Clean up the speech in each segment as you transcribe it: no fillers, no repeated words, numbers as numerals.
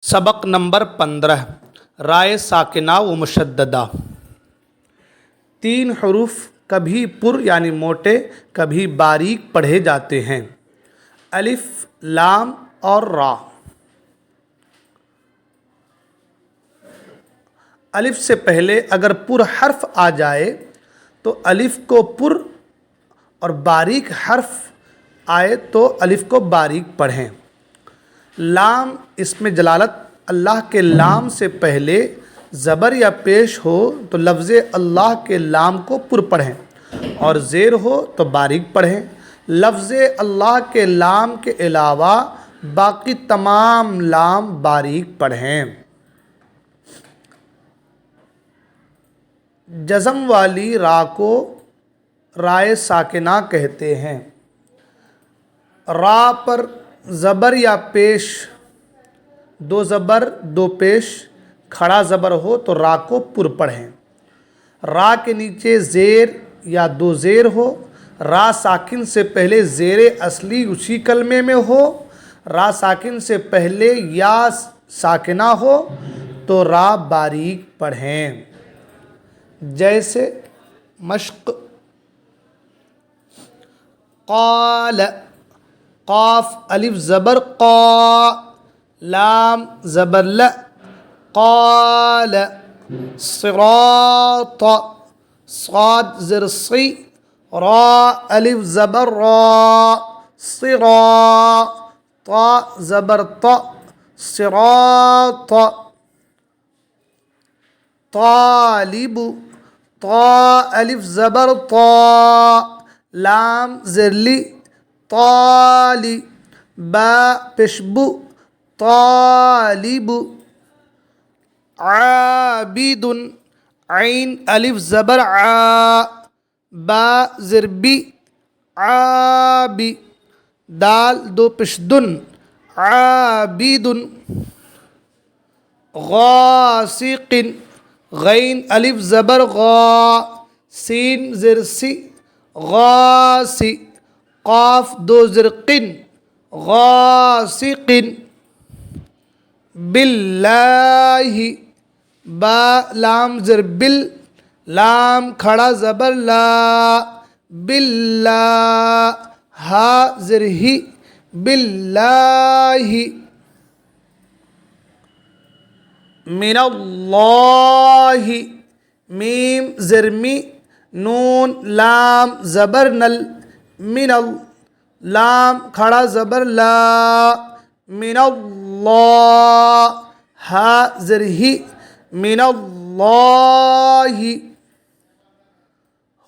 سبق نمبر 15 رائے ساکنہ و مشددہ۔ 3 حروف کبھی پر یعنی موٹے کبھی باریک پڑھے جاتے ہیں، الف، لام اور را۔ الف سے پہلے اگر پر حرف آ جائے تو الف کو پر اور باریک حرف آئے تو الف کو باریک پڑھیں۔ لام اس میں جلالت اللہ کے لام سے پہلے زبر یا پیش ہو تو لفظ اللہ کے لام کو پر پڑھیں اور زیر ہو تو باریک پڑھیں۔ لفظ اللہ کے لام کے علاوہ باقی تمام لام باریک پڑھیں۔ جزم والی را کو رائے ساکنہ کہتے ہیں۔ را پر زبر یا پیش، 2 زبر 2 پیش، کھڑا زبر ہو تو را کو پر پڑھیں۔ را کے نیچے زیر یا 2 زیر ہو، را ساکن سے پہلے زیر اصلی اسی کلمے میں ہو، را ساکن سے پہلے یا ساکنہ ہو تو را باریک پڑھیں۔ جیسے مشق، قال، قاف الف زبر قا، لام زبر ل، قال، صراط، صاد زر صی، را الف زبر را، صرا، طا زبر طا، صراط، طالب، طا الف زبر طا، لام زر لی، طالی، با پشبو، طالب، عابد، عین الف زبر عا، با زر بی، عابی، دال 2 پیش دن، عابد، غاسق، غین الف زبر غا، سین زر سی، غاسی، قاف 2 زر قن، غاسق، باللہ، با لام زر بل، لام کھڑا زبر لا، باللہ، ہا زر ہی، باللہ، من اللہ، میم زر می، نون لام زبر نل، من لام کھڑا زبر لا، من اللہ، ہا زر ہی، من اللہ،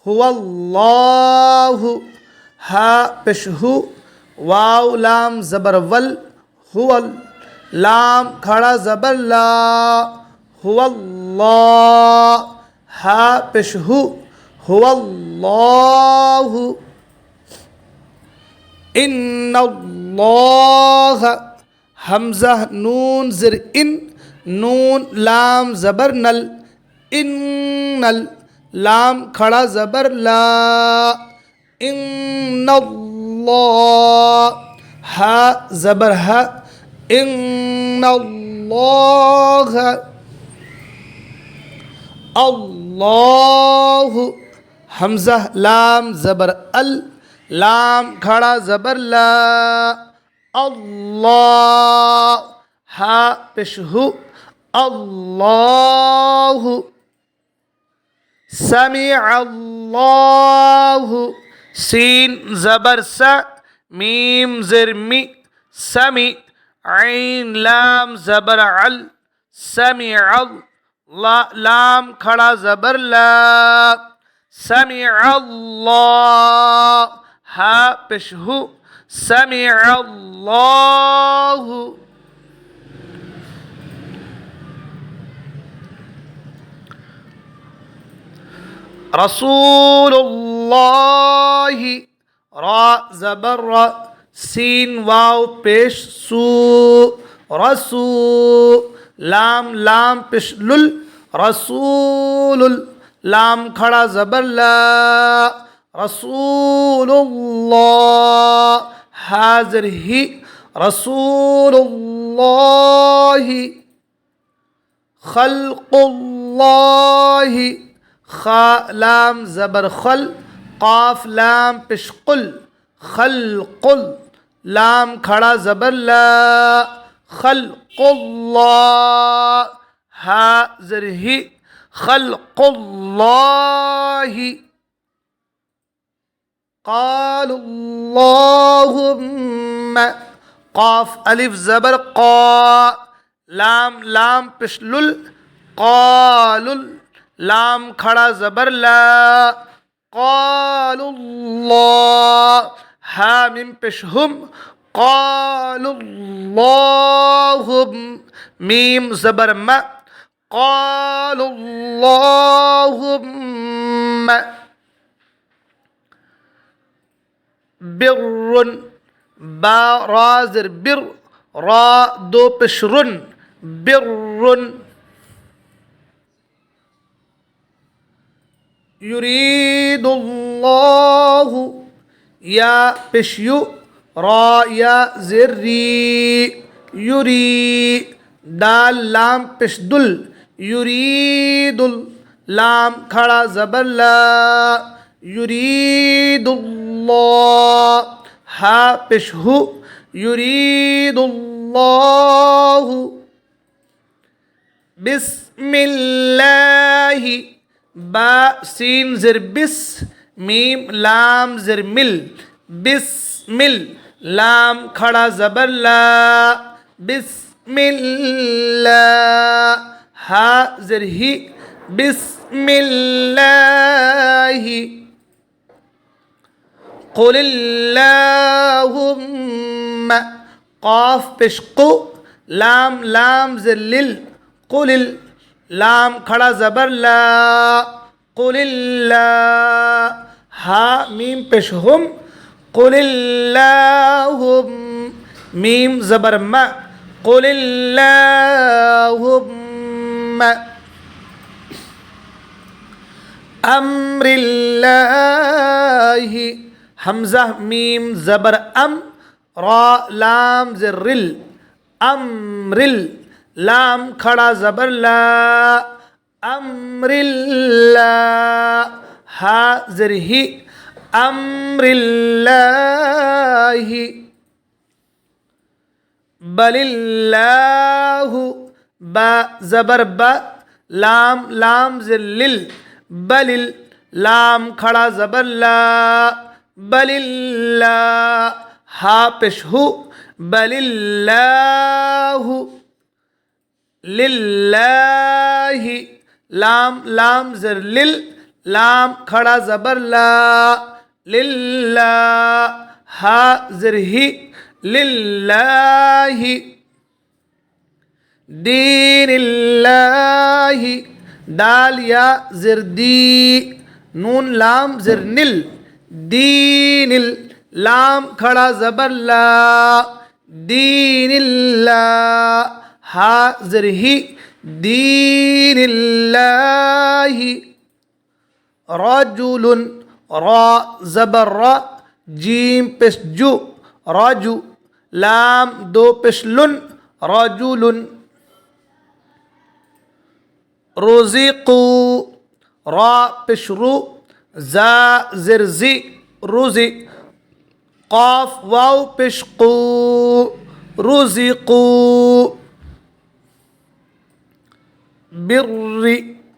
هو اللہ، ہا پیش ہو، واو لام زبر ول، هو، لام کھڑا زبر لا، هو اللہ، ہا پیش ہو، هو اللہ، ان اللہ، حمزہ نون زر ان، نون لام زبر نل، ان، لام کھڑا زبر لا، ان اللہ، ہا زبر ہا، ان اللہ، اللہ، حمزہ لام زبر ال، لام کھڑا زبر لا، اللہ، ہا پیش ہو، اللہ، سمع اللہ، سین زبر سا، میم زر می، سمی، عین لام زبر عل، سمع، لام کھڑا زبر لا، سمع اللہ، ہا پیش ہو، سمع اللہ، رسول اللہ، را زبر را، سین واو پیش سو، رسو، لام لام پیش لل، رسول، لام کھڑا زبر لا، رسول اللہ، حاضر ہی، رسول اللہ، خلق اللہ، خا لام زبر خل، قاف لام پیش قل، خلق، لام کھڑا زبر لا، خلق اللہ، ہا زر ہی، خلق اللہ، قال اللہم، قاف الف زبر قا، لام لام پیش لل، قال، لام کھڑا زبر لا، قال اللہ، ہا میم پیش ہم، قال اللہم، میم زبر م، قال اللہم، بر، با را زر بر، را دو پیش رن، بر، یرید اللہ، یا پیش یو، را یا زر ری، یری، دال لام پیش دل، یرید، لام کھڑا زبر لا، یرید اللہ، ہا پیش ہو، یرید اللہ، بسم اللہ، با سین زر بس، میم لام زر مل، بسمل، لام کھڑا زبر لا، بسم اللہ، ہا زر ہی، بسم اللہ، قل اللہم، قاف پیش قو، لام لام زر لل، قل، لام کھڑا زبر لا، قل اللہ، ہا میم پیش ہم، قل اللہم، میم زبر م، قل اللہم، امر اللہ، حمزہ میم زبر ام، را لام زر رل، امرل، لام کھڑا زبر لا، امر اللہ، ہا زر ہی، امر اللہ، بل اللہ، با زبر با، لام لام زر لل، بل، لام کھڑا زبر لا، بل اللہ، ہا پیش ہو، بل اللہ، للہ، لام لام زر لل، لام کھڑا زبر لا، للہ، ہا زر ہی، للہ، دین اللہ، دال یا زر دی، نون لام زر نل، دین، لام کھڑا زبر لا، دین اللہ، ہا زر ہی، دین اللہ، رجل، را زبر را، جیم پیش جو، رجو، لام دو پیش لن، رجل، رزقو، را پیش رو، زا زر زی، روزی، قاف واو پیش قو، رزقو، بر،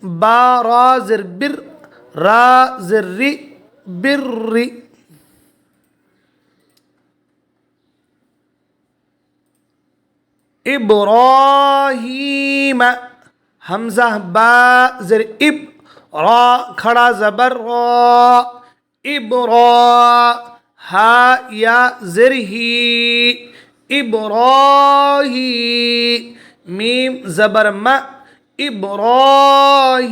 با را زر بر، را زر ری، بر، ابراہیم، حمزہ با زر اب، را کھڑا زبر را، ابرا، ہا یا زر ہی، ابراہی، میم زبر م، ابراہیم،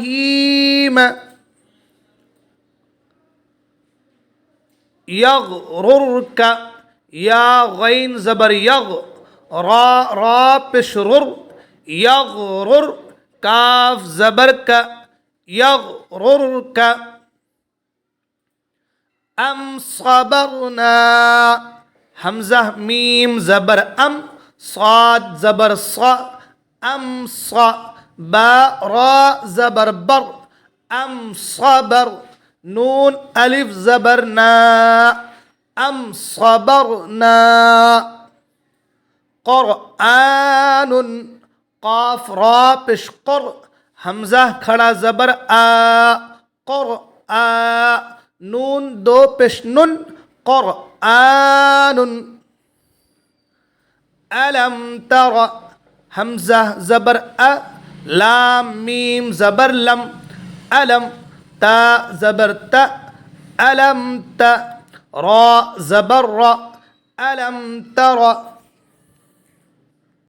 یغررک، یا غین زبر یغ، را پیش رر، یغرر، کاف زبر کا، یغررک، ام صبرنا، حمزہ میم زبر ام، صاد زبر صا، ام صا، با را زبر بر، ام صبر، نون الف زبر نا، ام صبرنا، قرآن، قاف را پیش قر، حمزہ کھڑا زبر آ، قر آ، نون دو پیش نن، قرآن، الم تر، حمزہ زبر ا، لام میم زبر لم، الم، تا زبر تا، الم تا، را زبر را، الم تر،